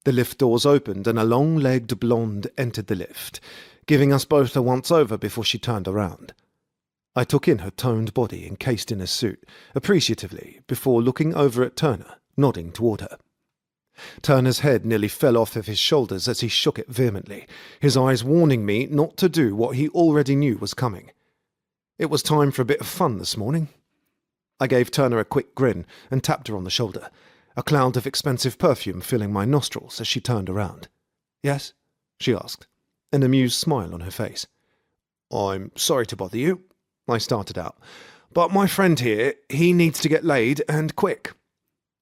The lift doors opened and a long-legged blonde entered the lift, giving us both a once-over before she turned around. I took in her toned body encased in a suit, appreciatively, before looking over at Turner, nodding toward her. Turner's head nearly fell off of his shoulders as he shook it vehemently, his eyes warning me not to do what he already knew was coming. It was time for a bit of fun this morning. I gave Turner a quick grin and tapped her on the shoulder, a cloud of expensive perfume filling my nostrils as she turned around. "Yes?" she asked, an amused smile on her face. "I'm sorry to bother you," I started out, "but my friend here, he needs to get laid, and quick."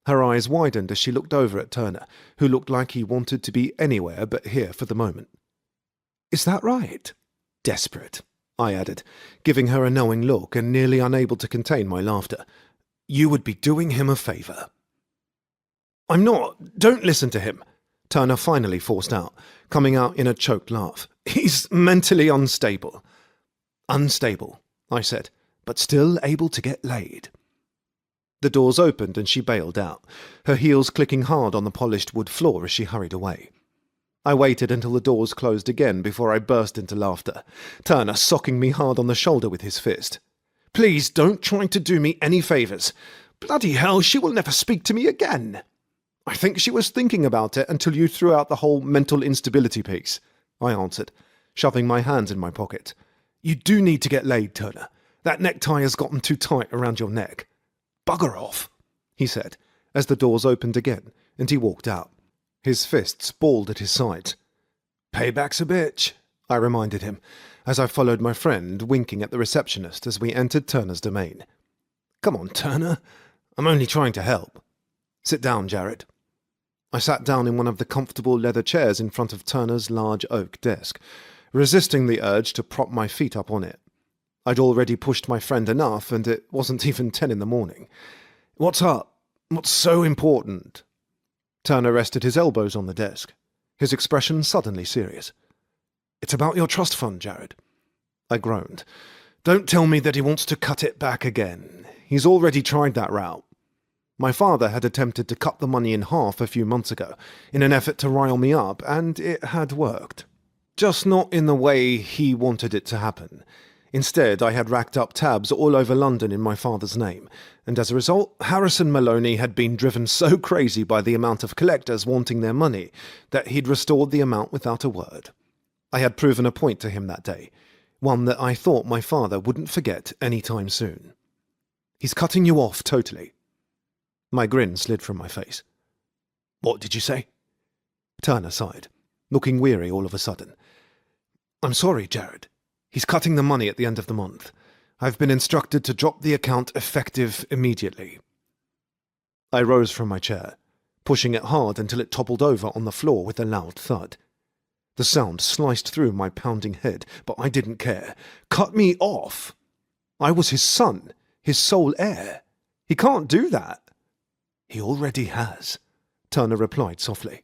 Her eyes widened as she looked over at Turner, who looked like he wanted to be anywhere but here for the moment. "Is that right?" "Desperate," I added, giving her a knowing look and nearly unable to contain my laughter. "You would be doing him a favour." "I'm not. Don't listen to him," Turner finally forced out, coming out in a choked laugh. "He's mentally unstable." "Unstable," I said, "but still able to get laid." The doors opened and she bailed out, her heels clicking hard on the polished wood floor as she hurried away. I waited until the doors closed again before I burst into laughter, Turner socking me hard on the shoulder with his fist. "Please don't try to do me any favours. Bloody hell, she will never speak to me again." "I think she was thinking about it until you threw out the whole mental instability piece," I answered, shoving my hands in my pocket. "You do need to get laid, Turner. That necktie has gotten too tight around your neck." "Bugger off," he said, as the doors opened again, and he walked out. His fists balled at his sides. "Payback's a bitch," I reminded him, as I followed my friend, winking at the receptionist as we entered Turner's domain. "Come on, Turner. I'm only trying to help. Sit down, Jared." I sat down in one of the comfortable leather chairs in front of Turner's large oak desk, resisting the urge to prop my feet up on it. I'd already pushed my friend enough, and it wasn't even 10 in the morning. "What's up? What's so important?" Turner rested his elbows on the desk, his expression suddenly serious. "It's about your trust fund, Jared." I groaned. "Don't tell me that he wants to cut it back again. He's already tried that route. My father had attempted to cut the money in half a few months ago, in an effort to rile me up, and it had worked. Just not in the way he wanted it to happen. Instead, I had racked up tabs all over London in my father's name, and as a result, Harrison Maloney had been driven so crazy by the amount of collectors wanting their money that he'd restored the amount without a word. I had proven a point to him that day, one that I thought my father wouldn't forget any time soon. "He's cutting you off totally." My grin slid from my face. "What did you say?" Turner sighed, looking weary all of a sudden. "I'm sorry, Jared. He's cutting the money at the end of the month. I've been instructed to drop the account effective immediately." I rose from my chair, pushing it hard until it toppled over on the floor with a loud thud. The sound sliced through my pounding head, but I didn't care. Cut me off! I was his son, his sole heir. He can't do that. "He already has," Turner replied softly.